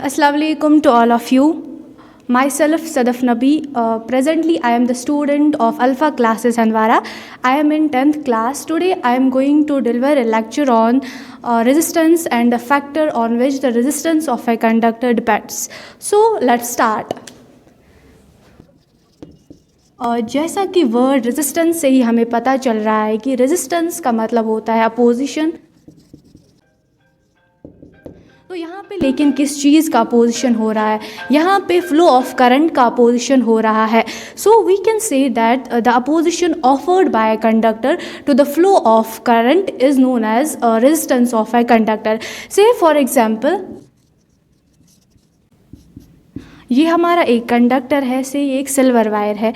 Assalamu alaikum to all of you. Myself Sadaf Nabi. Presently I am the student of Alpha classes Hanwara. I am in 10th class. Today I am going to deliver a lecture on resistance and the factor on which the resistance of a conductor depends. So let's start. जैसा कि word resistance से ही हमें पता चल रहा है कि resistance का मतलब होता है अपोजिशन। तो यहाँ पे लेकिन किस चीज़ का अपोजिशन हो रहा है? यहाँ पे फ्लो ऑफ करंट का अपोजिशन हो रहा है। So we can say that the opposition offered by a conductor to the flow of current is known as resistance of a conductor. Say for example ये हमारा एक कंडक्टर है, से ये एक सिल्वर वायर है।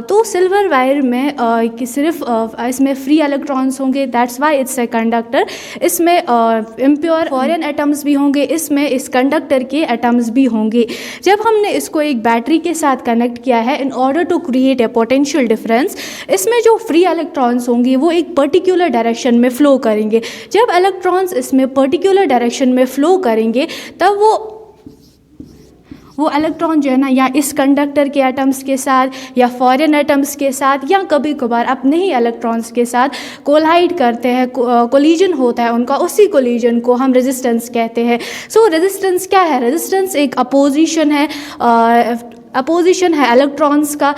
तो सिल्वर वायर में कि सिर्फ इसमें फ्री इलेक्ट्रॉन्स होंगे, that's why it's a conductor. इसमें इम्प्योर फॉरेन एटम्स भी होंगे, इसमें इस कंडक्टर के एटम्स भी होंगे। जब हमने इसको एक बैटरी के साथ कनेक्ट किया है in order to create a potential difference, इसमें जो फ्री इलेक्ट्रॉन्स होंगे वो एक पर्टिकुलर डायरेक्शन में फ़्लो करेंगे। जब इलेक्ट्रॉन्स इसमें पर्टिकुलर डायरेक्शन में फ़्लो करेंगे तब वो इलेक्ट्रॉन जो है ना, या इस कंडक्टर के एटम्स के साथ या फॉरेन एटम्स के साथ या कभी कभार अपने ही इलेक्ट्रॉन्स के साथ कोलाइड करते हैं, कोलिजन होता है उनका, उसी कोलिजन को हम रेजिस्टेंस कहते हैं। सो रेजिस्टेंस क्या है? रेजिस्टेंस एक अपोजिशन है, इलेक्ट्रॉन्स का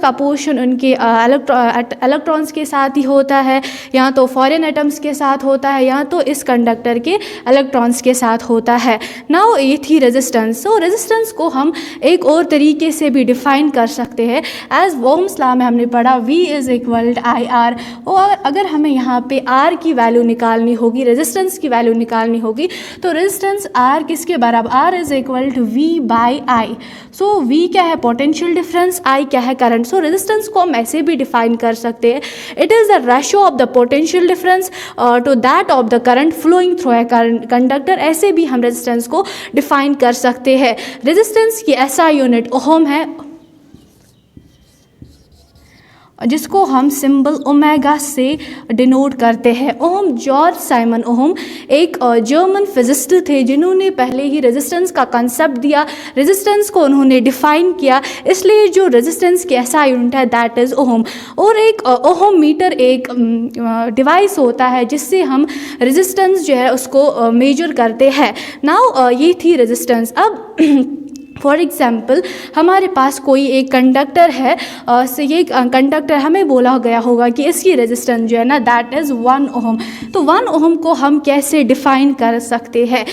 अपोजिशन उनके इलेक्ट्रॉन्स के साथ ही होता है, या तो फॉरेन एटम्स के साथ होता है या तो इस कंडक्टर के इलेक्ट्रॉन्स के साथ होता है। नाउ ये थी रेजिस्टेंस। सो रेजिस्टेंस को हम एक और तरीके से भी डिफाइन कर सकते हैं। एज ओम्स लॉ में हमने पढ़ा V is equal to IR, और अगर हमें यहाँ पे R की वैल्यू निकालनी होगी, रेजिस्टेंस की वैल्यू निकालनी होगी, तो रेजिस्टेंस R किसके बराबर? R is equal to V by I। So V क्या है? Potential difference. I क्या है? करंट। सो रेजिस्टेंस को हम ऐसे भी डिफाइन कर सकते हैं, it is the ratio of the potential difference to that of the current flowing through a conductor. ऐसे भी हम रेजिस्टेंस को डिफाइन कर सकते हैं। रेजिस्टेंस की ऐसा यूनिट ओहम है, जिसको हम सिंबल ओमेगा से डिनोट करते हैं। ओहम, जॉर्ज साइमन ओहम एक जर्मन फिजिस्ट थे जिन्होंने पहले ही रेजिस्टेंस का कंसेप्ट दिया, रेजिस्टेंस को उन्होंने डिफाइन किया, इसलिए जो रेजिस्टेंस की ऐसा यूनिट है दैट इज़ ओहम। और एक ओहम मीटर एक डिवाइस होता है जिससे हम रेजिस्टेंस जो है उसको मेजर करते हैं। नाउ ये थी रेजिस्टेंस। अब फॉर एग्ज़ाम्पल हमारे पास कोई एक कंडक्टर है, से ये कंडक्टर हमें बोला गया होगा कि इसकी रेजिस्टेंस जो है ना दैट इज़ 1 ओहम। तो 1 ओहम को हम कैसे डिफ़ाइन कर सकते हैं?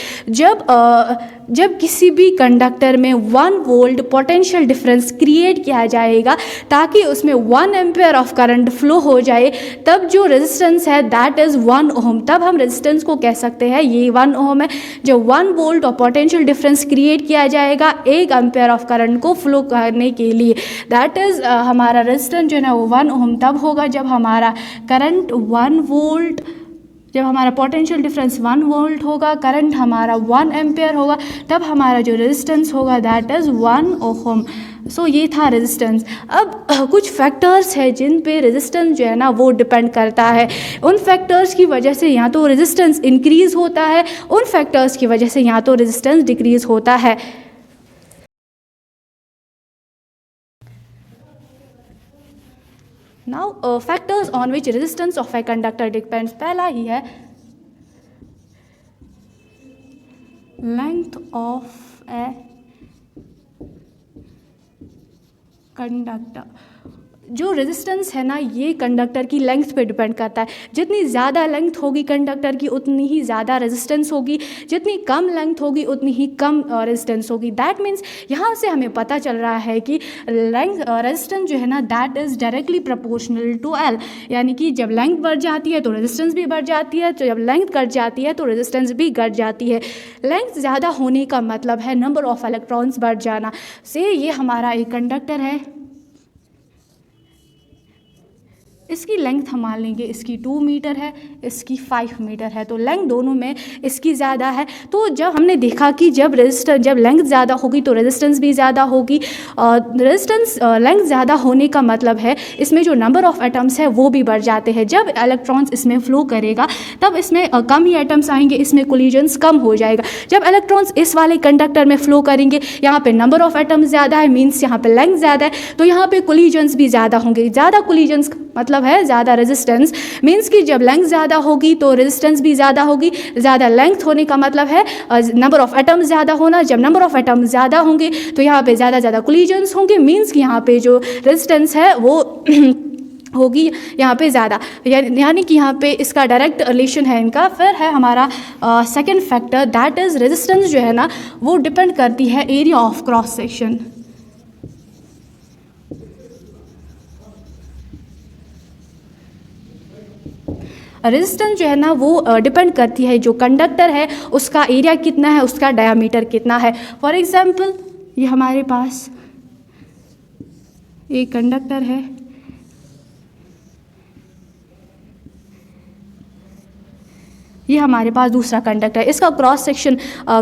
जब किसी भी कंडक्टर में 1 वोल्ट पोटेंशियल डिफरेंस क्रिएट किया जाएगा ताकि उसमें 1 एम्पेयर ऑफ करंट फ्लो हो जाए, तब जो रेजिस्टेंस है दैट इज़ 1 ओहम। तब हम रेजिस्टेंस को कह सकते हैं ये 1 ओहम है। जब 1 वोल्ट और पोटेंशियल डिफरेंस क्रिएट किया जाएगा 1 एम्पेयर ऑफ करंट को फ्लो करने के लिए, दैट इज़ हमारा रेजिस्टेंस जो है ना वो 1 ओहम तब होगा जब हमारा करंट 1 वोल्ट, जब हमारा पोटेंशियल डिफरेंस 1 वोल्ट होगा, करंट हमारा 1 एम्पेयर होगा, तब हमारा जो रेजिस्टेंस होगा दैट इज़ 1 ओहम। सो ये था रेजिस्टेंस। अब कुछ फैक्टर्स है जिन पे रेजिस्टेंस जो है ना वो डिपेंड करता है। उन फैक्टर्स की वजह से या तो रेजिस्टेंस इंक्रीज़ होता है, उन फैक्टर्स की वजह से या तो रेजिस्टेंस डिक्रीज़ होता है। Now factors on which resistance of a conductor depends. पहला ही है लेंथ ऑफ ए कंडक्टर। जो रेजिस्टेंस है ना ये कंडक्टर की लेंथ पे डिपेंड करता है। जितनी ज़्यादा लेंथ होगी कंडक्टर की उतनी ही ज़्यादा रेजिस्टेंस होगी, जितनी कम लेंथ होगी उतनी ही कम रेजिस्टेंस होगी। दैट मीन्स यहाँ से हमें पता चल रहा है कि रेजिस्टेंस जो है ना that is directly proportional to L, यानी कि जब लेंथ बढ़ जाती है तो रेजिस्टेंस भी बढ़ जाती है, तो जब लेंथ घट जाती है तो रेजिस्टेंस भी घट जाती है। लेंथ ज़्यादा होने का मतलब है नंबर ऑफ इलेक्ट्रॉन्स बढ़ जाना। से ये हमारा एक कंडक्टर है, इसकी लेंथ हम मान लेंगे इसकी 2 मीटर है, इसकी 5 मीटर है, तो लेंथ दोनों में इसकी ज़्यादा है। तो जब हमने देखा कि जब लेंथ ज़्यादा होगी तो रेजिस्टेंस भी ज़्यादा होगी। रेजिस्टेंस लेंथ ज़्यादा होने का मतलब है इसमें जो नंबर ऑफ एटम्स है वो भी बढ़ जाते हैं। जब इलेक्ट्रॉन्स इसमें फ्लो करेगा तब इसमें कम ही एटम्स आएंगे, इसमें कोलिजन्स कम हो जाएगा। जब इलेक्ट्रॉन्स इस वाले कंडक्टर में फ्लो करेंगे, यहाँ पे नंबर ऑफ एटम्स ज़्यादा है, मीन्स यहाँ पे लेंथ ज़्यादा है, तो यहाँ पे कोलिजन्स भी ज़्यादा होंगे। ज़्यादा कोलिजन्स मतलब है ज़्यादा रेजिस्टेंस, मीन्स कि जब लेंथ ज़्यादा होगी तो रेजिस्टेंस भी ज़्यादा होगी। ज़्यादा लेंथ होने का मतलब है नंबर ऑफ एटम्स ज़्यादा होना। जब नंबर ऑफ एटम्स ज़्यादा होंगे तो यहाँ पे ज़्यादा कोलिजन्स होंगे, मीन्स कि यहाँ पे जो रेजिस्टेंस है वो होगी यहाँ पे ज़्यादा, यानी कि यहाँ पे इसका डायरेक्ट रिलेशन है इनका। फिर है हमारा second factor, that is resistance जो है ना वो डिपेंड करती है area of cross section. Resistance जो है ना वो डिपेंड करती है जो कंडक्टर है उसका एरिया कितना है, उसका डायामीटर कितना है। फॉर एग्जांपल ये हमारे पास एक कंडक्टर है, ये हमारे पास दूसरा कंडक्टर है, इसका क्रॉस सेक्शन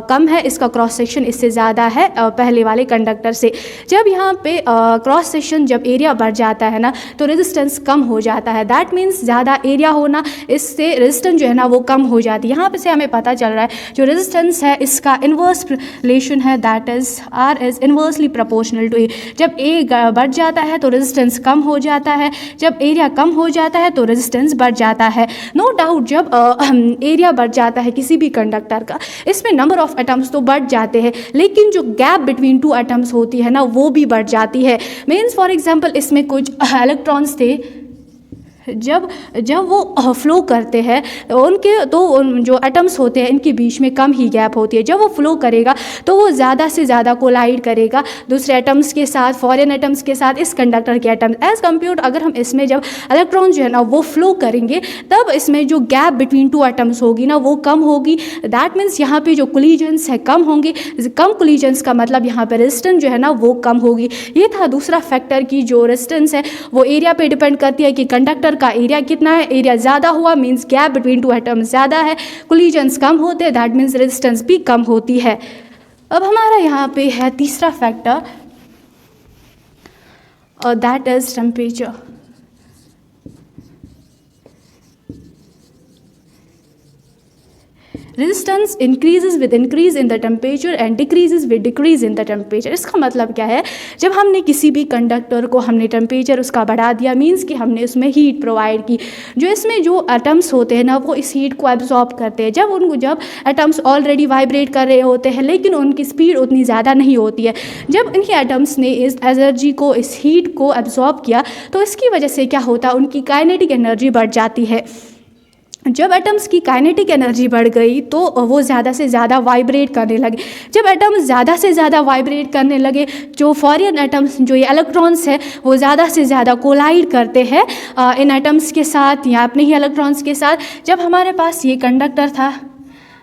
कम है, इसका क्रॉस सेक्शन इससे ज़्यादा है पहले वाले कंडक्टर से। जब यहाँ पे क्रॉस सेक्शन जब एरिया बढ़ जाता है ना तो रेजिस्टेंस कम हो जाता है। दैट मीन्स ज़्यादा एरिया होना, इससे रेजिस्टेंस जो है ना वो कम हो जाती है। यहाँ पे से हमें पता चल रहा है जो रेजिस्टेंस है इसका इन्वर्स रिलेशन है, that is R is inversely proportional to A। जब A बढ़ जाता है तो रेजिस्टेंस कम हो जाता है, जब एरिया कम हो जाता है तो रेजिस्टेंस बढ़ जाता है। नो डाउट जब एरिया बढ़ जाता है किसी भी कंडक्टर का, इसमें नंबर ऑफ एटम्स तो बढ़ जाते हैं, लेकिन जो गैप बिटवीन टू एटम्स होती है ना वो भी बढ़ जाती है। मीन्स फॉर एग्जांपल इसमें कुछ इलेक्ट्रॉन्स थे, जब वो फ्लो करते हैं उनके तो जो एटम्स होते हैं इनके बीच में कम ही गैप होती है। जब वो फ्लो करेगा तो वो ज़्यादा से ज़्यादा कोलाइड करेगा दूसरे एटम्स के साथ, फॉरेन एटम्स के साथ, इस कंडक्टर के एटम्स एज कम्पेयर। अगर हम इसमें जब इलेक्ट्रॉन जो है ना वो फ्लो करेंगे तब इसमें जो गैप बिटवीन टू एटम्स होगी ना वो कम होगी। दैट मीन्स यहाँ पे जो कोलिजन्स है कम होंगे। कम कोलिजन्स का मतलब यहाँ पे रेजिस्टेंस जो है ना वो कम होगी। ये था दूसरा फैक्टर की जो रेजिस्टेंस है वो एरिया पे डिपेंड करती है कि कंडक्टर का एरिया कितना है। एरिया ज़्यादा हुआ means gap between two atoms ज़्यादा है, कोलिजन्स कम होते हैं, दैट मीन्स रेजिस्टेंस भी कम होती है। अब हमारा यहाँ पे है तीसरा फैक्टर, और that is temperature. Resistance increases with increase in the temperature and decreases with decrease in the temperature. इसका मतलब क्या है, जब हमने किसी भी कंडक्टर को हमने टेम्परेचर उसका बढ़ा दिया, मीन्स कि हमने उसमें हीट प्रोवाइड की, जो इसमें जो एटम्स होते हैं ना वो इस हीट को एब्जॉर्ब करते हैं। जब एटम्स ऑलरेडी वाइब्रेट कर रहे होते हैं लेकिन उनकी स्पीड उतनी ज़्यादा नहीं होती है, जब इन्हीं एटम्स ने इस एनर्जी को, इस हीट को एब्जॉर्ब किया तो इसकी वजह से क्या होता है, उनकी काइनेटिक एनर्जी बढ़ जाती है। जब एटम्स की काइनेटिक एनर्जी बढ़ गई तो वो ज़्यादा से ज़्यादा वाइब्रेट करने लगे। जब एटम्स ज़्यादा से ज़्यादा वाइब्रेट करने लगे, जो फॉरेन एटम्स, जो ये इलेक्ट्रॉन्स है वो ज़्यादा से ज़्यादा कोलाइड करते हैं इन एटम्स के साथ या अपने ही इलेक्ट्रॉन्स के साथ। जब हमारे पास ये कंडक्टर था,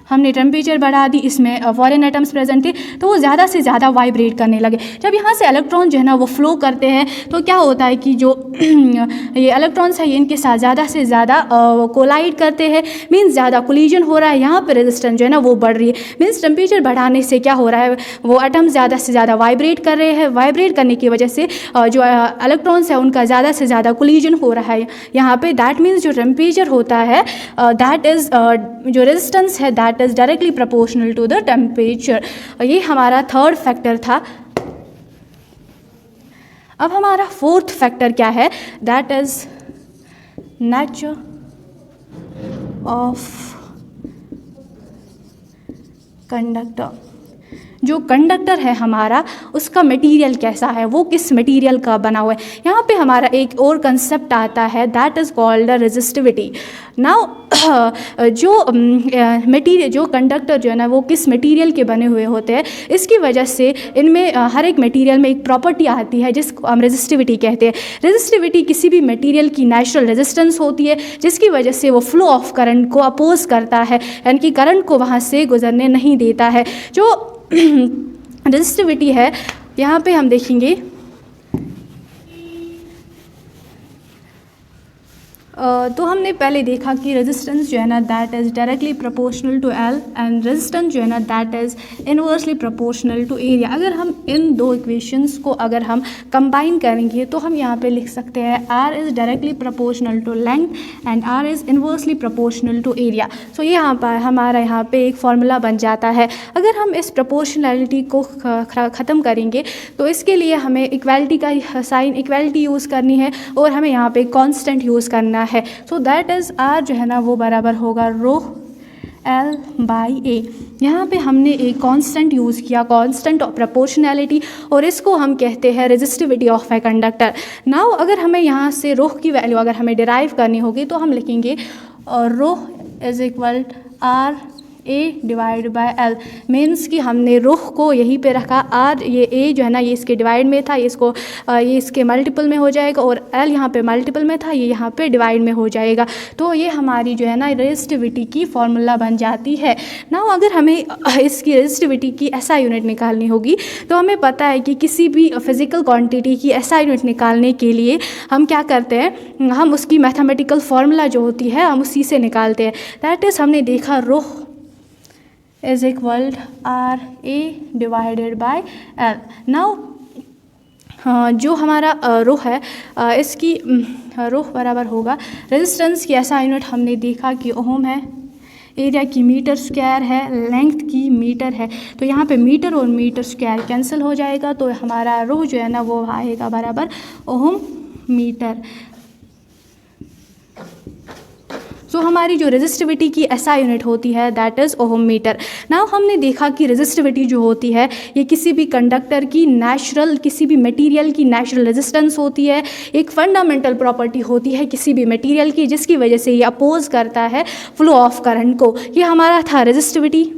हमने टेम्परेचर बढ़ा दी, इसमें फॉरेन एटम्स प्रेजेंट थे तो वो ज़्यादा से ज़्यादा वाइब्रेट करने लगे। जब यहाँ से इलेक्ट्रॉन जो है ना वो फ्लो करते हैं तो क्या होता है कि जो ये इलेक्ट्रॉन्स है ये इनके साथ ज़्यादा से ज़्यादा कोलाइड करते हैं, मीन्स ज़्यादा कोलिजन हो रहा है। यहाँ पर रेजिस्टेंस जो है ना वो बढ़ रही है, मीन्स टेम्परेचर बढ़ाने से क्या हो रहा है, वो एटम्स ज़्यादा से ज़्यादा वाइब्रेट कर रहे हैं। वाइब्रेट करने की वजह से जो इलेक्ट्रॉन्स है उनका ज़्यादा से ज़्यादा कोलिजन हो रहा है यहाँ पे। दैट मीन्स जो टेम्परेचर होता है दैट इज़ जो रेजिस्टेंस है that is directly proportional to the temperature. ये हमारा थर्ड फैक्टर था। अब हमारा फोर्थ फैक्टर क्या है, that is nature of conductor. जो कंडक्टर है हमारा उसका मटेरियल कैसा है, वो किस मटेरियल का बना हुआ है। यहाँ पे हमारा एक और कंसेप्ट आता है that is called resistivity. Now जो मटेरियल, जो कंडक्टर जो है ना वो किस मटेरियल के बने हुए होते हैं, इसकी वजह से इनमें हर एक मटेरियल में एक प्रॉपर्टी आती है जिसको हम रेजिस्टिविटी कहते हैं। रेजिस्टिविटी किसी भी मटेरियल की नेचुरल रेजिस्टेंस होती है जिसकी वजह से वो फ्लो ऑफ करंट को अपोज करता है, यानी कि करंट को वहाँ से गुजरने नहीं देता है। जो रेजिस्टिविटी है यहाँ पे हम देखेंगे तो हमने पहले देखा कि रेजिस्टेंस जो है ना that is directly proportional to L and resistance जो है ना that is inversely proportional to area. अगर हम इन दो इक्वेशंस को अगर हम कंबाइन करेंगे तो हम यहाँ पे लिख सकते हैं R is directly proportional to length and R is inversely proportional to area. So ये यहाँ पर हमारा यहाँ पे एक फॉर्मूला बन जाता है। अगर हम इस प्रोपोर्शनैलिटी को ख़त्म करेंगे तो इसके लिए हमें इक्वालिटी का साइन इक्वालिटी यूज़ करनी है और हमें यहाँ पे कॉन्स्टेंट यूज़ करना है। सो दैट इज़ आर जो है ना वो बराबर होगा रो एल बाई ए। यहाँ पे हमने एक कांस्टेंट यूज़ किया, कांस्टेंट ऑफ प्रोपोर्शनैलिटी, और इसको हम कहते हैं resistivity of a conductor. Now अगर हमें यहाँ से रो की वैल्यू अगर हमें डिराइव करनी होगी तो हम लिखेंगे rho is equal R A divide by L. Means कि हमने रोह को यहीं पे रखा, आर ये ए जो है ना ये इसके डिवाइड में था, ये इसके मल्टीपल में हो जाएगा, और एल यहाँ पे मल्टीपल में था, ये यहाँ पे डिवाइड में हो जाएगा। तो ये हमारी जो है ना रेजिस्टिविटी की फॉर्मूला बन जाती है। ना अगर हमें इसकी रेजिस्टिविटी की एसआई यूनिट निकालनी होगी तो हमें पता है कि किसी भी फिजिकल क्वांटिटी की एसआई यूनिट निकालने के लिए हम क्या करते हैं, हम उसकी मैथमेटिकल फार्मूला जो होती है हम उसी से निकालते हैं। दैट इज़ हमने देखा rho is equal R A divided by L. Now जो हमारा रो है इसकी रो बराबर होगा रेजिस्टेंस की ऐसा यूनिट हमने देखा कि ओम है, एरिया की मीटर स्क्वायर है, लेंथ की मीटर है। तो यहाँ पे मीटर और मीटर स्क्वायर कैंसिल हो जाएगा, तो हमारा रो जो है ना वो आएगा बराबर ओम मीटर। सो हमारी जो रेजिस्टिविटी की एसआई यूनिट होती है that is ohm metre. Now हमने देखा कि रेजिस्टिविटी जो होती है ये किसी भी कंडक्टर की नेचुरल, किसी भी मटेरियल की नेचुरल रेजिस्टेंस होती है, एक फंडामेंटल प्रॉपर्टी होती है किसी भी मटेरियल की जिसकी वजह से ये अपोज करता है फ्लो ऑफ करंट को। ये हमारा था रेजिस्टिविटी।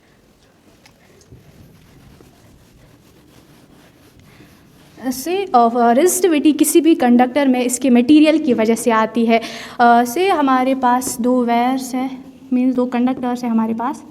से रेजिस्टिविटी किसी भी कंडक्टर में इसके मटेरियल की वजह से आती है। से हमारे पास दो वायर्स है, मीन्स दो कंडक्टर्स है हमारे पास,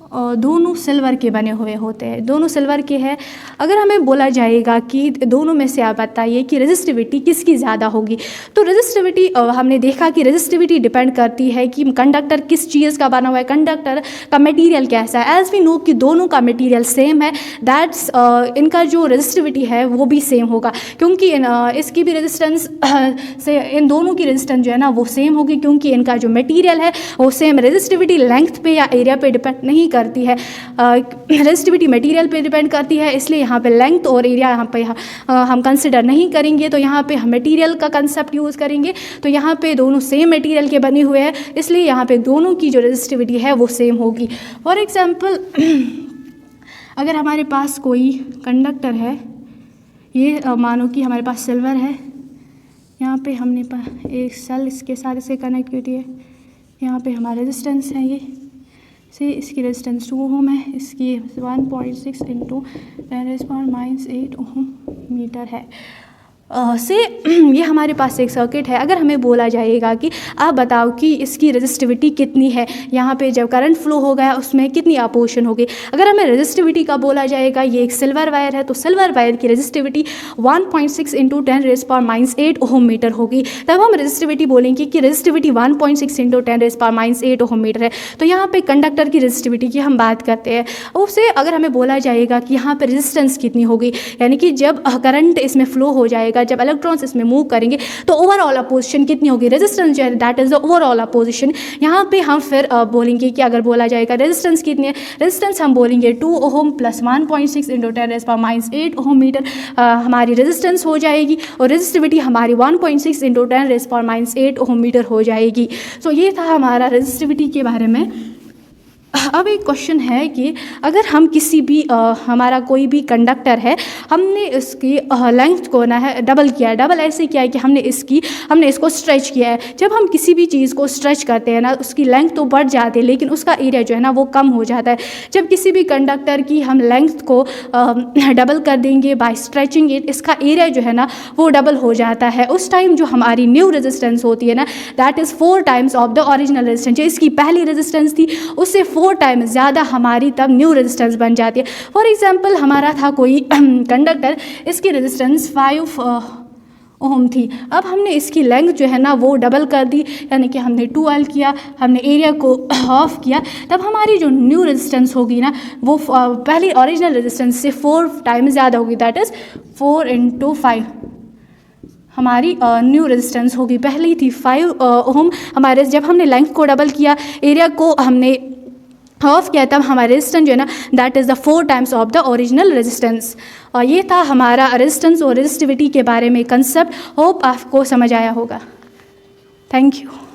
और दोनों सिल्वर के बने हुए होते हैं, दोनों सिल्वर के हैं। अगर हमें बोला जाएगा कि दोनों में से आप बताइए कि रेजिस्टिविटी किसकी ज़्यादा होगी, तो रेजिस्टिविटी हमने देखा कि रेजिस्टिविटी डिपेंड करती है कि कंडक्टर किस चीज़ का बना हुआ है, कंडक्टर का मटेरियल कैसा है। एज वी नो कि दोनों का मटेरियल सेम है, दैट्स इनका जो रेजिस्टिविटी है वो भी सेम होगा, क्योंकि इसकी भी रेजिस्टेंस से इन दोनों की रेजिस्टेंस जो है ना वो सेम होगी, क्योंकि इनका जो मटेरियल है वो सेम। रेजिस्टिविटी लेंथ पे या एरिया पे डिपेंड नहीं करती है, रेजिस्टिविटी मटेरियल पे डिपेंड करती है, इसलिए यहाँ पे लेंथ और एरिया यहाँ पे हम कंसिडर नहीं करेंगे। तो यहाँ पे हम मटेरियल का कंसेप्ट यूज़ करेंगे। तो यहाँ पे दोनों सेम मटेरियल के बने हुए हैं, इसलिए यहाँ पे दोनों की जो रेजिस्टिविटी है वो सेम होगी। फॉर एग्जांपल अगर हमारे पास कोई कंडक्टर है, ये मानो कि हमारे पास सिल्वर है, यहाँ पे हमने एक सेल इसके साथ इसे कनेक्ट की है, यहाँ पे हमारा रेजिस्टेंस है, ये से इसकी रेजिस्टेंस 2 ओम है, इसकी 1.6 इंटू 10⁻⁻8 ओम मीटर है। से ये हमारे पास एक सर्किट है। अगर हमें बोला जाएगा कि आप बताओ कि इसकी रेजिस्टिविटी कितनी है, यहाँ पे जब करंट फ्लो हो गया उसमें कितनी अपोजिशन होगी। अगर हमें रेजिस्टिविटी का बोला जाएगा, ये एक सिल्वर वायर है, तो सिल्वर वायर की रेजिस्टिविटी 1.6 इंटू 10⁻⁸ ओम मीटर होगी। तब हम रेजिस्टिविटी बोलेंगे कि रेजिस्टिविटी 1.6 इंटू 10⁻⁸ ओम मीटर है। तो यहाँ पे कंडक्टर की रेजिस्टिविटी की हम बात करते हैं। उससे अगर हमें बोला जाएगा कि यहाँ पे रेजिस्टेंस कितनी होगी, यानी कि जब करंट इसमें फ्लो हो जाएगा, जब इलेक्ट्रॉन्स इसमें मूव करेंगे तो ओवरऑल अपोजिशन कितनी होगी, रेजिस्टेंस जो है that is the overall opposition. यहाँ पे हम फिर बोलेंगे कि अगर बोला जाएगा रेजिस्टेंस कितनी है, रेजिस्टेंस हम बोलेंगे 2 ओम प्लस 1.6 इंटू 10⁻⁸ ओम मीटर हमारी रेजिस्टेंस हो जाएगी, और रेजिस्टिविटी हमारी 1.6 इंटू 10⁻⁸ ओम मीटर हो जाएगी। सो ये था हमारा रेजिस्टिविटी के बारे में। अब एक क्वेश्चन है कि अगर हम किसी भी हमारा कोई भी कंडक्टर है, हमने इसकी लेंथ को ना है डबल किया है। डबल ऐसे किया है कि हमने इसको स्ट्रेच किया है। जब हम किसी भी चीज़ को स्ट्रेच करते हैं ना, उसकी लेंथ तो बढ़ जाती है लेकिन उसका एरिया जो है ना वो कम हो जाता है। जब किसी भी कंडक्टर की हम लेंथ को डबल कर देंगे बाय स्ट्रेचिंग इट, इसका एरिया जो है ना वो डबल हो जाता है। उस टाइम जो हमारी न्यू रेजिस्टेंस होती है ना, that is 4 times of the original resistance. जो इसकी पहली रेजिस्टेंस थी उससे 4 टाइम ज़्यादा हमारी तब न्यू रेजिस्टेंस बन जाती है। फॉर एग्जांपल हमारा था कोई कंडक्टर, इसकी रेजिस्टेंस 5 ओम थी। अब हमने इसकी लेंथ जो है ना वो डबल कर दी, यानी कि हमने 2L किया, हमने एरिया को ऑफ किया, तब हमारी जो न्यू रेजिस्टेंस होगी ना वो पहली ओरिजिनल रेजिस्टेंस से 4 टाइम्स ज़्यादा होगी, दैट इज़ 4 × 5 हमारी न्यू रेजिस्टेंस होगी। पहली थी 5 ओम, हमारे जब हमने लेंथ को डबल किया, एरिया को हमने ऑफ किया, तब हमारा रेजिस्टेंस जो है ना that is the 4 times of the original resistance. और ये था हमारा रेजिस्टेंस और रेजिस्टिविटी के बारे में कंसेप्ट। होप आपको समझ आया होगा। Thank you.